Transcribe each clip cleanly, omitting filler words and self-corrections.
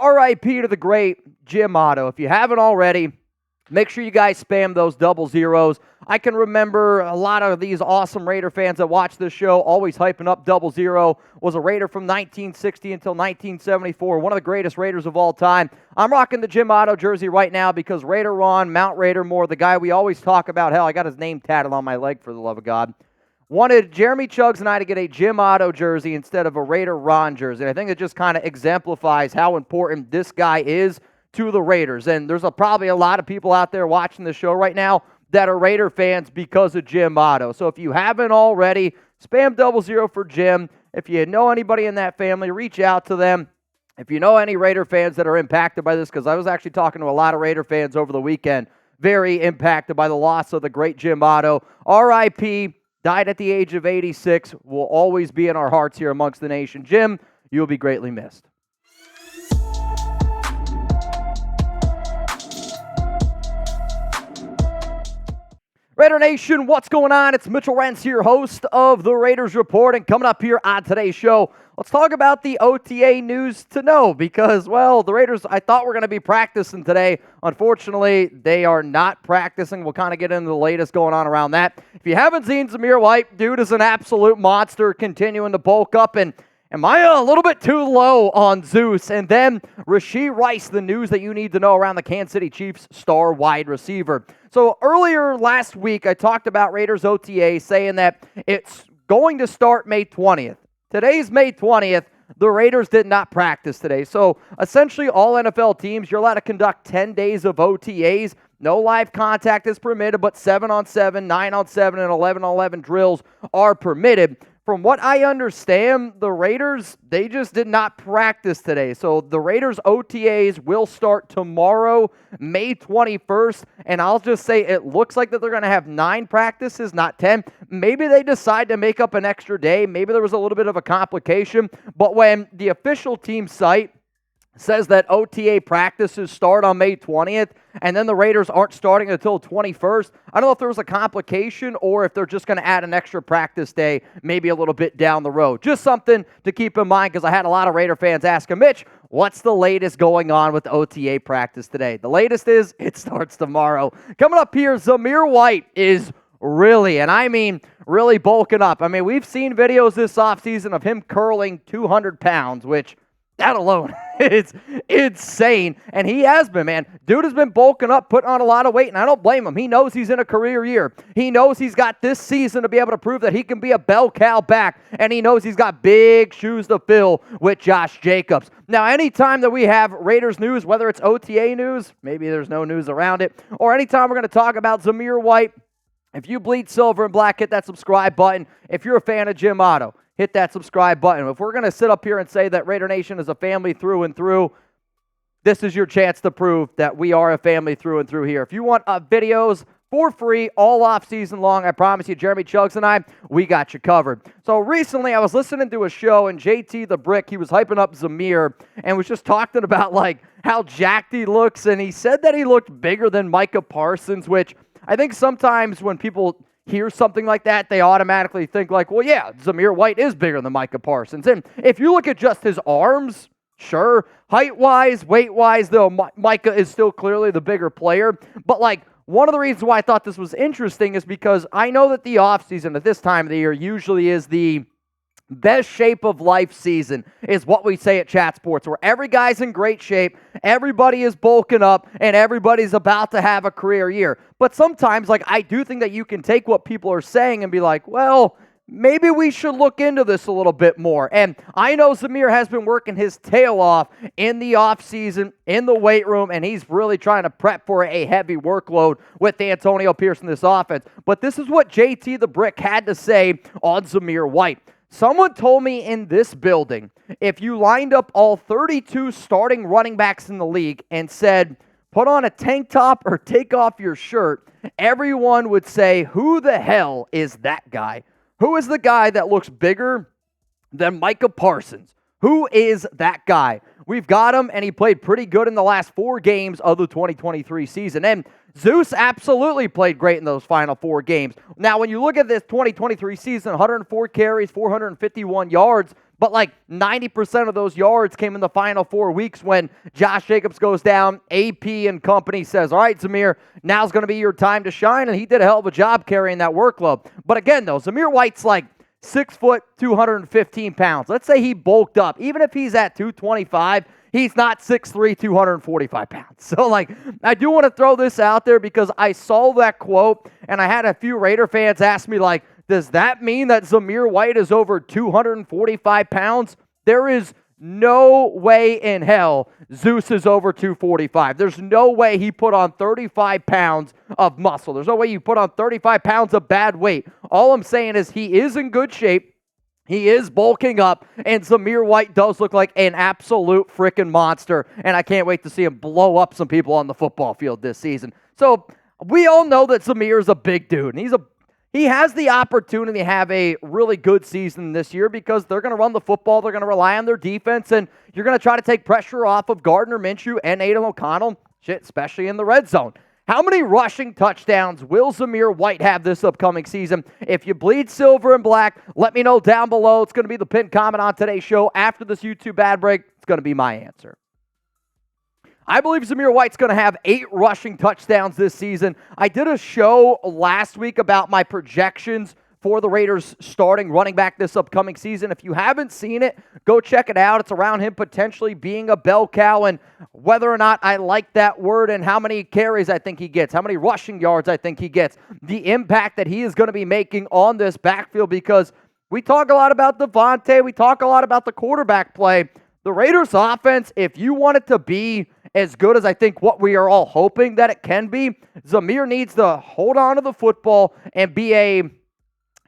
RIP to the great Jim Otto. If you haven't already, make sure you guys spam those double zeros. I can remember a lot of these awesome Raider fans that watch this show always hyping up double zero. Was a Raider from 1960 until 1974. One of the greatest Raiders of all time. I'm rocking the Jim Otto jersey right now because Raider Ron, Mount Raider Moore, the guy we always talk about. Hell, I got his name tatted on my leg for the love of God. Wanted Jeremy Chuggs and I to get a Jim Otto jersey instead of a Raider Ron jersey. And I think it just kind of exemplifies how important this guy is to the Raiders. And there's probably a lot of people out there watching the show right now that are Raider fans because of Jim Otto. So if you haven't already, spam double zero for Jim. If you know anybody in that family, reach out to them. If you know any Raider fans that are impacted by this, because I was actually talking to a lot of Raider fans over the weekend, very impacted by the loss of the great Jim Otto. RIP, died at the age of 86, will always be in our hearts here amongst the nation. Jim, you'll be greatly missed. Raider Nation, what's going on? It's Mitchell Renz here, host of the Raiders Report, and coming up here on today's show, let's talk about the OTA news to know because, well, the Raiders, I thought were going to be practicing today. Unfortunately, they are not practicing. We'll kind of get into the latest going on around that. If you haven't seen Zamir White, dude is an absolute monster, continuing to bulk up, and am I a little bit too low on Zeus? And then Rashee Rice, the news that you need to know around the Kansas City Chiefs star wide receiver. So earlier last week, I talked about Raiders OTA saying that it's going to start May 20th. Today's May 20th. The Raiders did not practice today. So essentially all NFL teams, you're allowed to conduct 10 days of OTAs. No live contact is permitted, but 7-on-7, 9-on-7, and 11-on-11 drills are permitted. From what I understand, the Raiders, they just did not practice today. So the Raiders OTAs will start tomorrow, May 21st. And I'll just say it looks like that they're going to have 9 practices, not 10. Maybe they decide to make up an extra day. Maybe there was a little bit of a complication. But when the official team site says that OTA practices start on May 20th, and then the Raiders aren't starting until 21st. I don't know if there was a complication or if they're just going to add an extra practice day maybe a little bit down the road. Just something to keep in mind because I had a lot of Raider fans asking, Mitch, what's the latest going on with the OTA practice today? The latest is it starts tomorrow. Coming up here, Zamir White is really, and I mean really bulking up. I mean, we've seen videos this offseason of him curling 200 pounds, which that alone, it's insane. And he has been, man. Dude has been bulking up, putting on a lot of weight, and I don't blame him. He knows he's in a career year. He knows he's got this season to be able to prove that he can be a bell cow back, and he knows he's got big shoes to fill with Josh Jacobs. Now, anytime that we have Raiders news, whether it's OTA news, maybe there's no news around it, or anytime we're going to talk about Zamir White, if you bleed silver and black, hit that subscribe button. If you're a fan of Jim Otto, hit that subscribe button. If we're going to sit up here and say that Raider Nation is a family through and through, this is your chance to prove that we are a family through and through here. If you want videos for free all off season long, I promise you, Jeremy Chuggs and I, we got you covered. So recently I was listening to a show and JT the Brick, he was hyping up Zamir and was just talking about like how jacked he looks, and he said that he looked bigger than Micah Parsons, which I think sometimes when people hear something like that, they automatically think like, well, yeah, Zamir White is bigger than Micah Parsons. And if you look at just his arms, sure, height-wise, weight-wise, though, Micah is still clearly the bigger player. But like, one of the reasons why I thought this was interesting is because I know that the offseason at this time of the year usually is the best shape of life season, is what we say at Chat Sports, where every guy's in great shape, everybody is bulking up, and everybody's about to have a career year. But sometimes, like, I do think that you can take what people are saying and be like, well, maybe we should look into this a little bit more. And I know Zamir has been working his tail off in the offseason, in the weight room, and he's really trying to prep for a heavy workload with Antonio Pierce in this offense. But this is what JT the Brick had to say on Zamir White. Someone told me in this building, if you lined up all 32 starting running backs in the league and said, put on a tank top or take off your shirt, everyone would say, who the hell is that guy? Who is the guy that looks bigger than Micah Parsons? Who is that guy? We've got him, and he played pretty good in the last 4 games of the 2023 season. And Zeus absolutely played great in those final 4 games. Now, when you look at this 2023 season, 104 carries, 451 yards, but like 90% of those yards came in the final 4 weeks when Josh Jacobs goes down. AP and company says, all right, Zamir, now's going to be your time to shine, and he did a hell of a job carrying that workload. But again, though, Zamir White's like 6 foot, 215 pounds. Let's say he bulked up. Even if he's at 225, he's not 6'3", 245 pounds. So, like, I do want to throw this out there because I saw that quote, and I had a few Raider fans ask me, like, does that mean that Zamir White is over 245 pounds? There is no way in hell Zeus is over 245. There's no way he put on 35 pounds of muscle. There's no way you put on 35 pounds of bad weight. All I'm saying is he is in good shape. He is bulking up, and Zamir White does look like an absolute freaking monster, and I can't wait to see him blow up some people on the football field this season. So we all know that Zamir is a big dude, and he has the opportunity to have a really good season this year because they're going to run the football, they're going to rely on their defense, and you're going to try to take pressure off of Gardner Minshew and Aidan O'Connell, especially in the red zone. How many rushing touchdowns will Zamir White have this upcoming season? If you bleed silver and black, let me know down below. It's going to be the pinned comment on today's show. After this YouTube ad break, it's going to be my answer. I believe Zamir White's going to have 8 rushing touchdowns this season. I did a show last week about my projections for the Raiders starting running back this upcoming season. If you haven't seen it, go check it out. It's around him potentially being a bell cow and whether or not I like that word and how many carries I think he gets, how many rushing yards I think he gets, the impact that he is going to be making on this backfield because we talk a lot about Devontae, we talk a lot about the quarterback play. The Raiders offense, if you want it to be as good as I think what we are all hoping that it can be, Zamir needs to hold on to the football and be a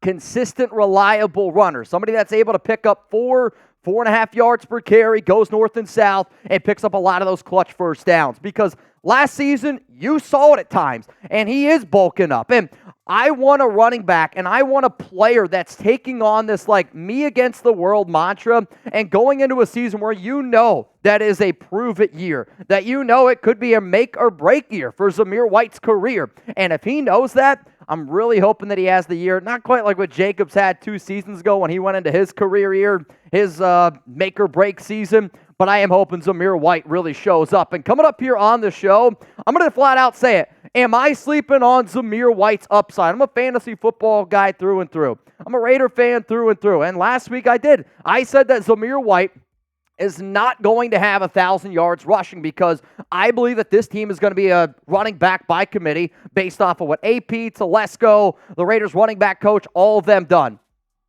consistent, reliable runner. Somebody that's able to pick up 4.5 yards per carry, goes north and south, and picks up a lot of those clutch first downs. Because last season, you saw it at times, and he is bulking up. And I want a running back, and I want a player that's taking on this, like, me against the world mantra and going into a season where you know that is a prove-it year, that you know it could be a make-or-break year for Zamir White's career. And if he knows that, I'm really hoping that he has the year, not quite like what Jacobs had 2 seasons ago when he went into his career year, his make-or-break season, but I am hoping Zamir White really shows up. And coming up here on the show, I'm going to flat out say it. Am I sleeping on Zamir White's upside? I'm a fantasy football guy through and through. I'm a Raider fan through and through. And last week I did. I said that Zamir White is not going to have 1,000 yards rushing because I believe that this team is going to be a running back by committee based off of what AP, Telesco, the Raiders running back coach, all of them done.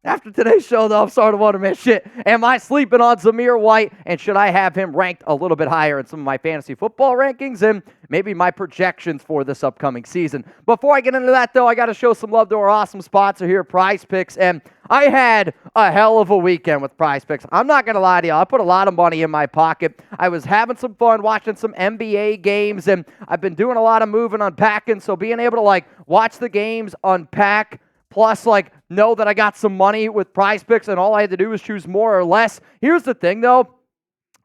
After today's show, though, I'm starting to wonder, man, shit, am I sleeping on Zamir White, and should I have him ranked a little bit higher in some of my fantasy football rankings and maybe my projections for this upcoming season? Before I get into that, though, I got to show some love to our awesome sponsor here, PrizePicks, and I had a hell of a weekend with PrizePicks. I'm not going to lie to you. I put a lot of money in my pocket. I was having some fun watching some NBA games, and I've been doing a lot of moving, unpacking, so being able to, like, watch the games, unpack, plus, like, know that I got some money with PrizePicks and all I had to do was choose more or less. Here's the thing, though.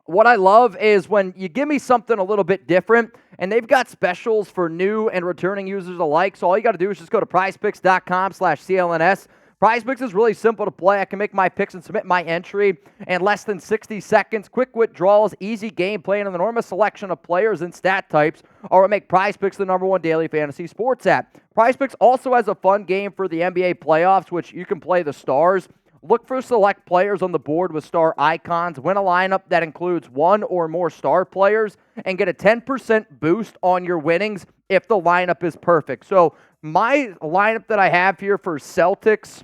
What I love is when you give me something a little bit different, and they've got specials for new and returning users alike, so all you got to do is just go to prizepicks.com/CLNS. PrizePicks is really simple to play. I can make my picks and submit my entry in less than 60 seconds. Quick withdrawals, easy gameplay, and an enormous selection of players and stat types are what make PrizePicks the #1 daily fantasy sports app. PrizePicks also has a fun game for the NBA playoffs, which you can play the stars. Look for select players on the board with star icons. Win a lineup that includes 1 or more star players and get a 10% boost on your winnings if the lineup is perfect. So my lineup that I have here for Celtics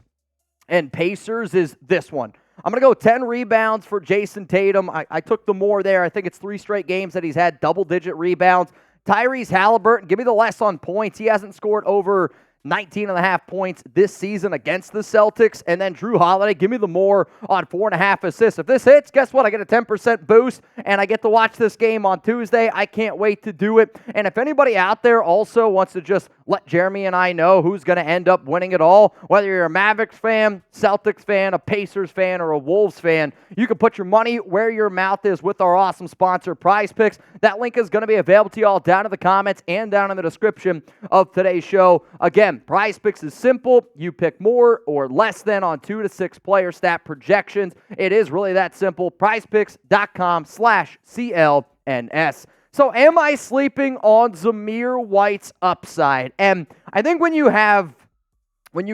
and Pacers is this one. I'm going to go 10 rebounds for Jason Tatum. I took the more there. I think it's 3 straight games that he's had double-digit rebounds. Tyrese Halliburton, give me the less on points. He hasn't scored over 19.5 points this season against the Celtics. And then Drew Holiday, give me the more on 4.5 assists. If this hits, guess what? I get a 10% boost, and I get to watch this game on Tuesday. I can't wait to do it. And if anybody out there also wants to just let Jeremy and I know who's going to end up winning it all, whether you're a Mavericks fan, Celtics fan, a Pacers fan, or a Wolves fan, you can put your money where your mouth is with our awesome sponsor, PrizePicks. That link is going to be available to you all down in the comments and down in the description of today's show. Again, Again, PrizePicks is simple. You pick more or less than on 2 to 6 player stat projections. It is really that simple. PrizePicks.com/CLNS. So am I sleeping on Zamir White's upside? And I think when you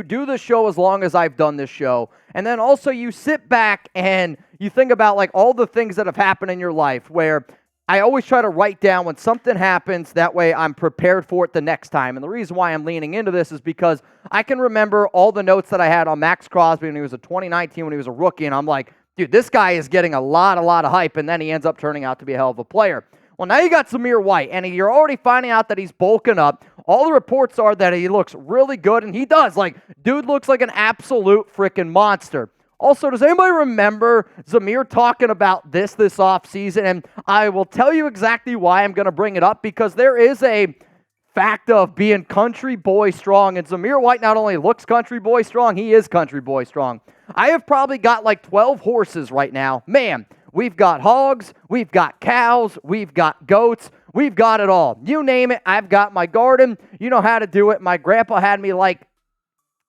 do the show as long as I've done this show, and then also you sit back and you think about like all the things that have happened in your life, where I always try to write down when something happens, that way I'm prepared for it the next time. And the reason why I'm leaning into this is because I can remember all the notes that I had on Maxx Crosby when he was a 2019, when he was a rookie, and I'm like, dude, this guy is getting a lot of hype, and then he ends up turning out to be a hell of a player. Well, now you got Zamir White, and you're already finding out that he's bulking up. All the reports are that he looks really good, and he does. Like, dude looks like an absolute freaking monster. Also, does anybody remember Zamir talking about this offseason? And I will tell you exactly why I'm going to bring it up, because there is a fact of being country boy strong, and Zamir White not only looks country boy strong, he is country boy strong. I have probably got like 12 horses right now. Man, we've got hogs, we've got cows, we've got goats, we've got it all. You name it, I've got my garden. You know how to do it. My grandpa had me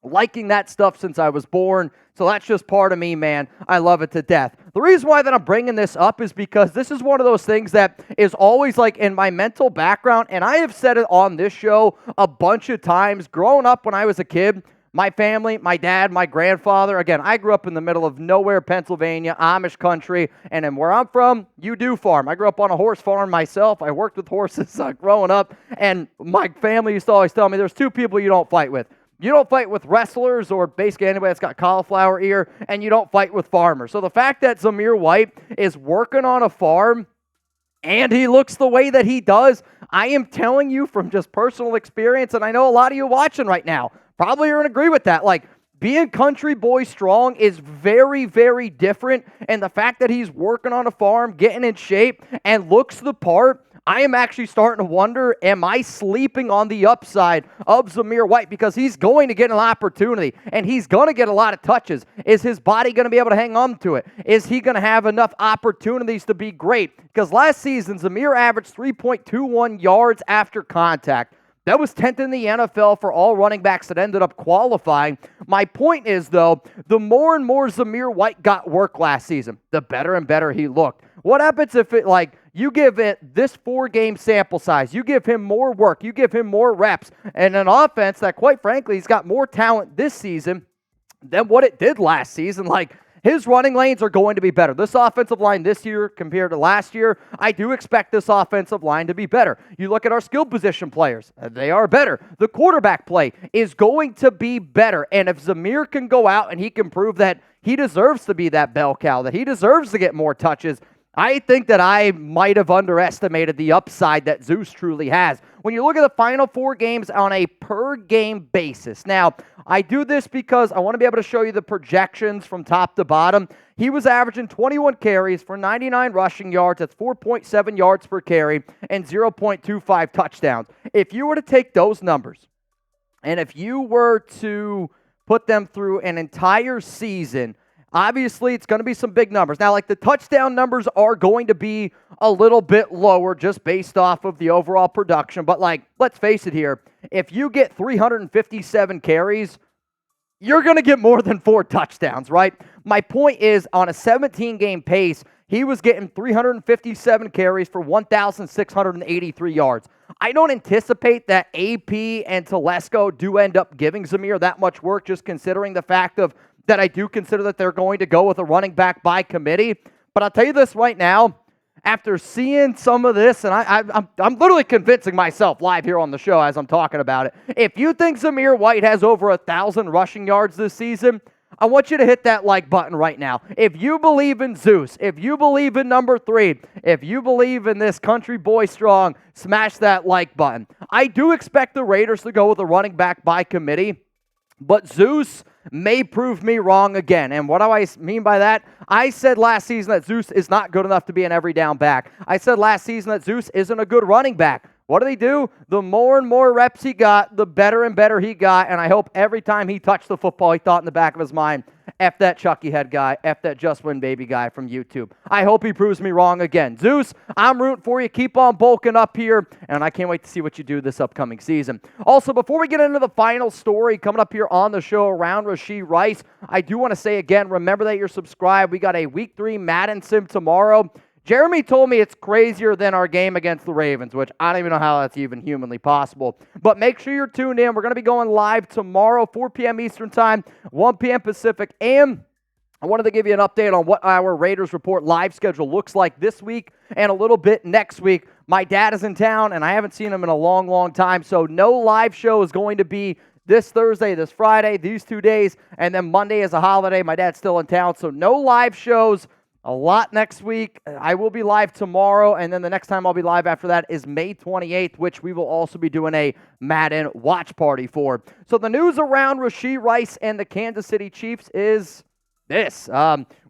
liking that stuff since I was born, so that's just part of me, man. I love it to death. The reason why that I'm bringing this up is because this is one of those things that is always like in my mental background, and I have said it on this show a bunch of times. Growing up when I was a kid, my family, my dad, my grandfather, again, I grew up in the middle of nowhere, Pennsylvania, Amish country, and then where I'm from, you do farm. I grew up on a horse farm myself. I worked with horses growing up, and my family used to always tell me there's two people you don't fight with. You don't fight with wrestlers or basically anybody that's got cauliflower ear, and you don't fight with farmers. So the fact that Zamir White is working on a farm and he looks the way that he does, I am telling you from just personal experience, and I know a lot of you watching right now probably are going to agree with that. Like, being country boy strong is very, very different, and the fact that he's working on a farm, getting in shape, and looks the part, I am actually starting to wonder, am I sleeping on the upside of Zamir White? Because he's going to get an opportunity, and he's going to get a lot of touches. Is his body going to be able to hang on to it? Is he going to have enough opportunities to be great? Because last season, Zamir averaged 3.21 yards after contact. That was 10th in the NFL for all running backs that ended up qualifying. My point is, though, the more and more Zamir White got work last season, the better and better he looked. What happens if you give it this 4-game sample size, you give him more work, you give him more reps, and an offense that, quite frankly, he's got more talent this season than what it did last season. Like, his running lanes are going to be better. This offensive line this year compared to last year, I do expect this offensive line to be better. You look at our skill position players, they are better. The quarterback play is going to be better. And if Zamir can go out and he can prove that he deserves to be that bell cow, that he deserves to get more touches, I think that I might have underestimated the upside that Zeus truly has. When you look at the final 4 games on a per-game basis. Now, I do this because I want to be able to show you the projections from top to bottom. He was averaging 21 carries for 99 rushing yards. That's 4.7 yards per carry and 0.25 touchdowns. If you were to take those numbers, and if you were to put them through an entire season, obviously, it's going to be some big numbers. Now, like, the touchdown numbers are going to be a little bit lower just based off of the overall production. But, like, let's face it here. If you get 357 carries, you're going to get more than 4 touchdowns, right? My point is, on a 17-game pace, he was getting 357 carries for 1,683 yards. I don't anticipate that AP and Telesco do end up giving Zamir that much work, just considering the fact of that I do consider that they're going to go with a running back by committee. But I'll tell you this right now, after seeing some of this, and I'm literally convincing myself live here on the show as I'm talking about it, if you think Zamir White has over 1,000 rushing yards this season, I want you to hit that like button right now. If you believe in Zeus, if you believe in number 3, if you believe in this country boy strong, smash that like button. I do expect the Raiders to go with a running back by committee, but Zeus may prove me wrong again. And what do I mean by that? I said last season that Zeus is not good enough to be an every down back. I said last season that Zeus isn't a good running back. What did he do? The more and more reps he got, the better and better he got. And I hope every time he touched the football, he thought in the back of his mind, F that Chucky head guy, F that Just Win Baby guy from YouTube. I hope he proves me wrong again. Zeus, I'm rooting for you. Keep on bulking up here, and I can't wait to see what you do this upcoming season. Also, before we get into the final story coming up here on the show around Rashee Rice, I do want to say again, remember that you're subscribed. We got a Week 3 Madden sim tomorrow. Jeremy told me it's crazier than our game against the Ravens, which I don't even know how that's even humanly possible. But make sure you're tuned in. We're going to be going live tomorrow, 4 p.m. Eastern Time, 1 p.m. Pacific. And I wanted to give you an update on what our Raiders Report live schedule looks like this week and a little bit next week. My dad is in town, and I haven't seen him in a long, long time, so no live show is going to be this Thursday, this Friday, these 2 days, and then Monday is a holiday. My dad's still in town, so no live shows. A lot next week. I will be live tomorrow, and then the next time I'll be live after that is May 28th, which we will also be doing a Madden watch party for. So the news around Rashee Rice and the Kansas City Chiefs is this.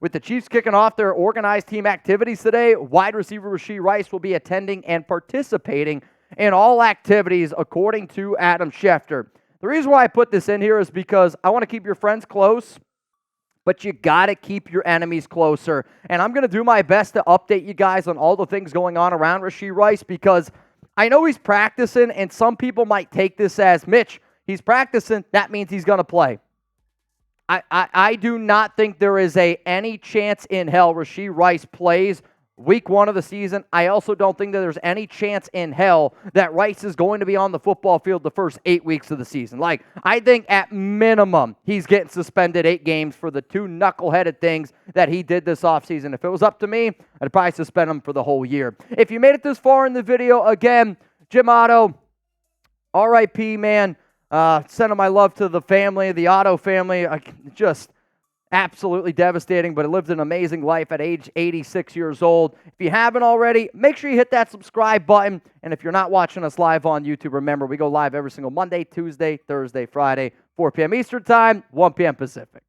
With the Chiefs kicking off their organized team activities today, wide receiver Rashee Rice will be attending and participating in all activities, according to Adam Schefter. The reason why I put this in here is because I want to keep your friends close, but you got to keep your enemies closer. And I'm going to do my best to update you guys on all the things going on around Rashee Rice, because I know he's practicing, and some people might take this as, Mitch, he's practicing, that means he's going to play. I do not think there is any chance in hell Rashee Rice plays Week 1 of the season. I also don't think that there's any chance in hell that Rice is going to be on the football field the first 8 weeks of the season. Like, I think at minimum he's getting suspended 8 games for the 2 knuckleheaded things that he did this offseason. If it was up to me, I'd probably suspend him for the whole year. If you made it this far in the video, again, Jim Otto, R.I.P., man. Sending my love to the family, the Otto family. Just absolutely devastating, but he lived an amazing life at age 86 years old. If you haven't already, make sure you hit that subscribe button. And if you're not watching us live on YouTube, remember, we go live every single Monday, Tuesday, Thursday, Friday, 4 p.m. Eastern Time, 1 p.m. Pacific.